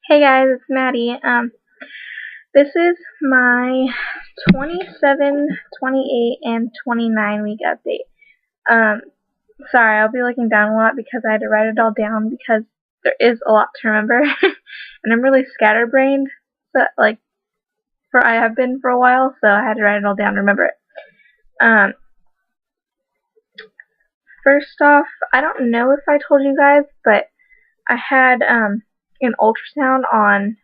Hey guys, it's Maddie. This is my 27, 28, and 29 week update. Sorry, I'll be looking down a lot because I had to write it all down because there is a lot to remember, and I'm really scatterbrained. So, I have been for a while, so I had to write it all down to remember it. Um, First off, I don't know if I told you guys, but I had an ultrasound on.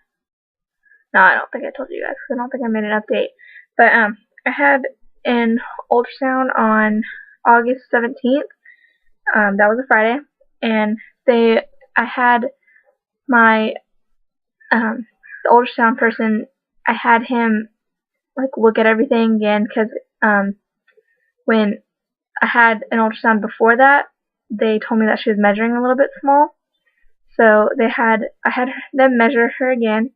No, I don't think I told you guys. I don't think I made an update. But I had an ultrasound on August 17th. That was a Friday, and I had my the ultrasound person. I had him look at everything again because when I had an ultrasound before that, they told me that she was measuring a little bit small. So I had them measure her again,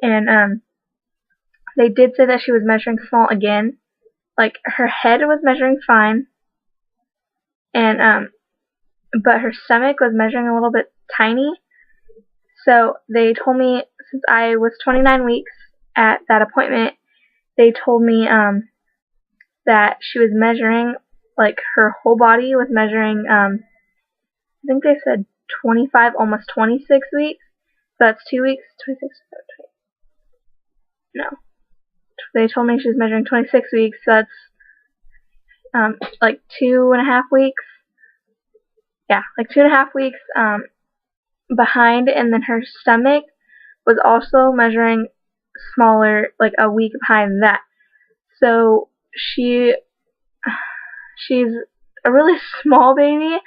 and they did say that she was measuring small again. Like, her head was measuring fine, and but her stomach was measuring a little bit tiny. So they told me, since I was 29 weeks at that appointment, they told me that she was measuring, like, her whole body was measuring, I think they said 25, almost 26 weeks. So that's 2 weeks, 26, no. They told me she was measuring 26 weeks, so that's like 2.5 weeks. Yeah, like 2.5 weeks behind, and then her stomach was also measuring smaller, like a week behind that. So she's a really small baby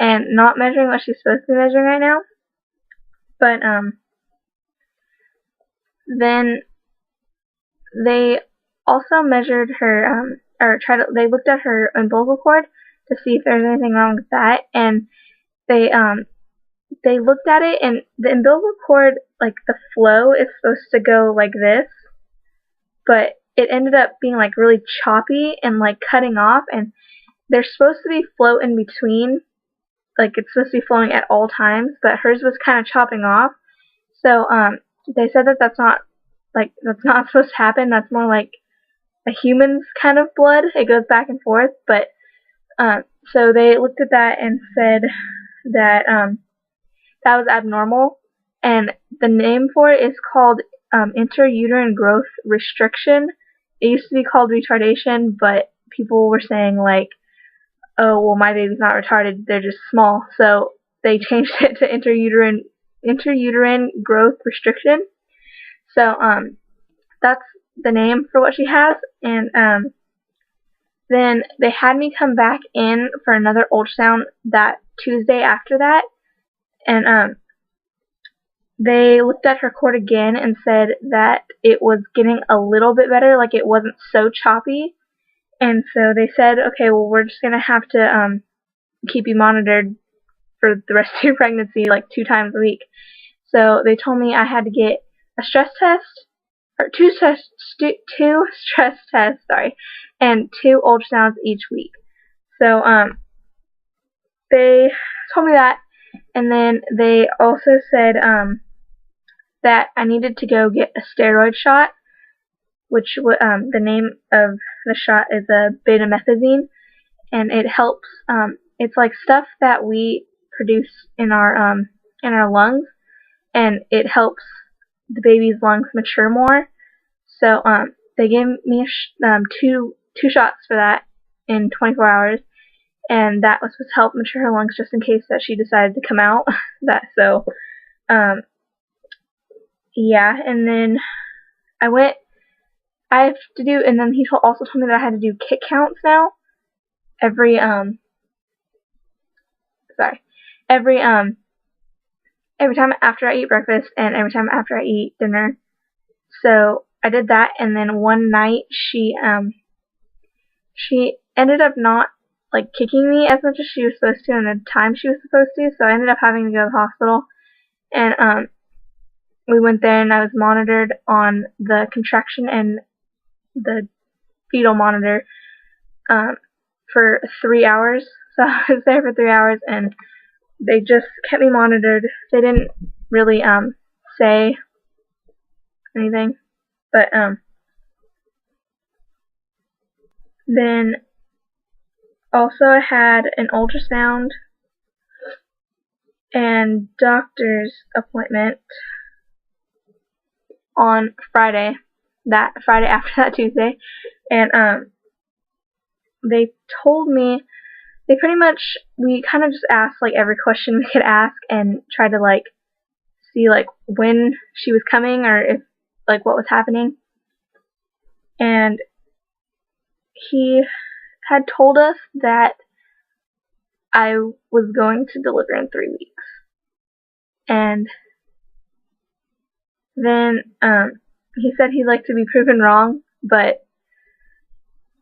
and not measuring what she's supposed to be measuring right now. But then they also measured her they looked at her umbilical cord to see if there's anything wrong with that, and they looked at it, and the umbilical cord, like, the flow is supposed to go like this, but it ended up being like really choppy and like cutting off, and there's supposed to be flow in between, like it's supposed to be flowing at all times, but hers was kind of chopping off. So they said that that's not supposed to happen. That's more like a human's kind of blood. It goes back and forth, but so they looked at that and said that that was abnormal, and the name for it is called intrauterine growth restriction. It used to be called retardation, but people were saying, like, oh, well, my baby's not retarded, they're just small. So they changed it to intrauterine growth restriction. So that's the name for what she has. And then they had me come back in for another ultrasound that Tuesday after that, and they looked at her cord again and said that it was getting a little bit better, like it wasn't so choppy. And so they said, okay, well, we're just going to have to keep you monitored for the rest of your pregnancy, like 2 times a week. So they told me I had to get a stress test, or two stress tests, and 2 ultrasounds each week. So they told me that, and then they also said that I needed to go get a steroid shot, which the name of the shot is a betamethasine, and it helps. It's like stuff that we produce in our lungs, and it helps the baby's lungs mature more. So they gave me two shots for that in 24 hours, and that was supposed to help mature her lungs just in case that she decided to come out. Yeah, and then I have to do, and then he also told me that I had to do kick counts now every every time after I eat breakfast and every time after I eat dinner. So I did that, and then one night she ended up not like kicking me as much as she was supposed to in the time she was supposed to, so I ended up having to go to the hospital, and we went there, and I was monitored on the contraction and the fetal monitor for 3 hours. So I was there for 3 hours, and they just kept me monitored. They didn't really say anything. But then also I had an ultrasound and doctor's appointment on Friday. That Friday after that Tuesday, and they told me we kind of just asked like every question we could ask and tried to like see like when she was coming or if like what was happening. And he had told us that I was going to deliver in 3 weeks. And then he said he'd like to be proven wrong, but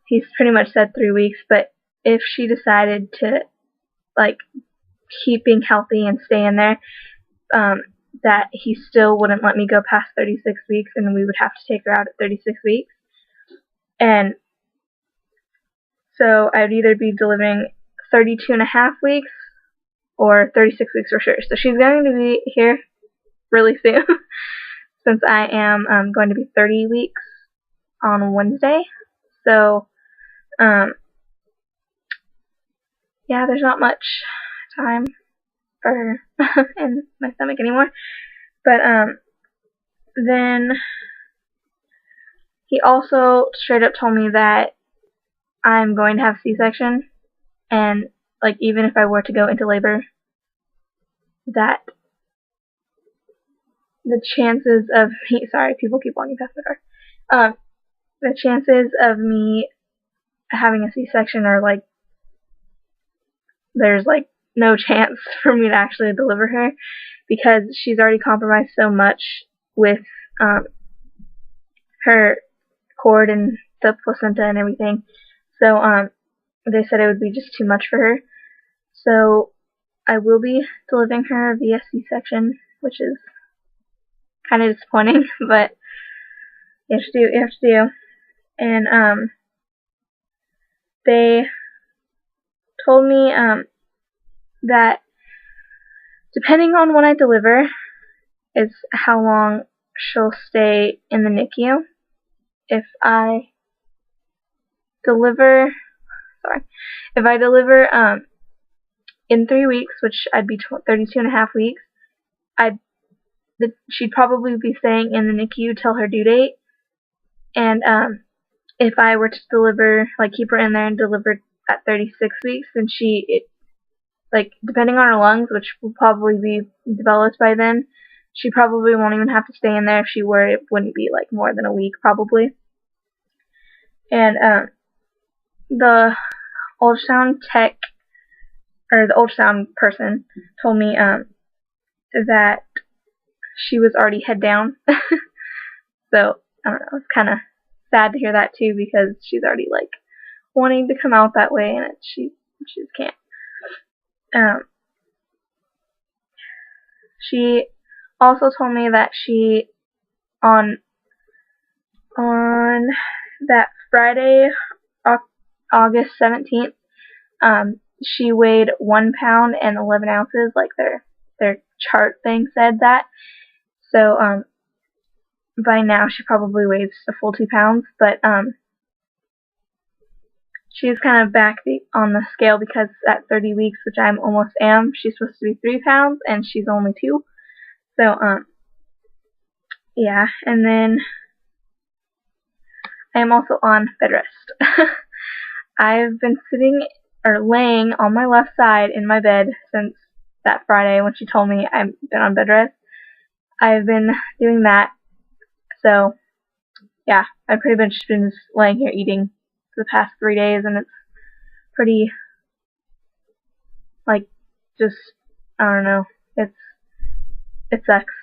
he's pretty much said 3 weeks. But if she decided to like keep being healthy and stay in there, that he still wouldn't let me go past 36 weeks, and we would have to take her out at 36 weeks. And so I'd either be delivering 32.5 weeks or 36 weeks for sure. So she's going to be here really soon since I am going to be 30 weeks on Wednesday. So, yeah, there's not much time for her in my stomach anymore. But then he also straight up told me that I'm going to have C-section, and like even if I were to go into labor, that the chances of me, sorry, people keep walking past the car. The chances of me having a C-section are like, there's like no chance for me to actually deliver her, because she's already compromised so much with her cord and the placenta and everything. So they said it would be just too much for her. So I will be delivering her via C-section, which is kind of disappointing, but you have to do what you have to do. And they told me that depending on when I deliver is how long she'll stay in the NICU. If I deliver in 3 weeks, which I'd be 32.5 weeks, she'd probably be staying in the NICU till her due date. And if I were to deliver, like keep her in there and deliver at 36 weeks, then like depending on her lungs, which will probably be developed by then, she probably won't even have to stay in there. If she were, it wouldn't be like more than a week probably. And the ultrasound tech, or the ultrasound person, told me that she was already head down. So I don't know, it's kind of sad to hear that too, because she's already like wanting to come out that way, and she just can't. She also told me that she on that Friday, August 17th, she weighed 1 pound and 11 ounces, like their chart thing said that. So by now she probably weighs a full 2 pounds, but she's kind of back on the scale, because at 30 weeks, which I almost am, she's supposed to be 3 pounds and she's only 2. So yeah, and then I am also on bed rest. I've been laying on my left side in my bed since that Friday when she told me I've been on bed rest. I've been doing that. So yeah, I've pretty much been just laying here eating for the past 3 days, and it's pretty, like, just, I don't know, it sucks.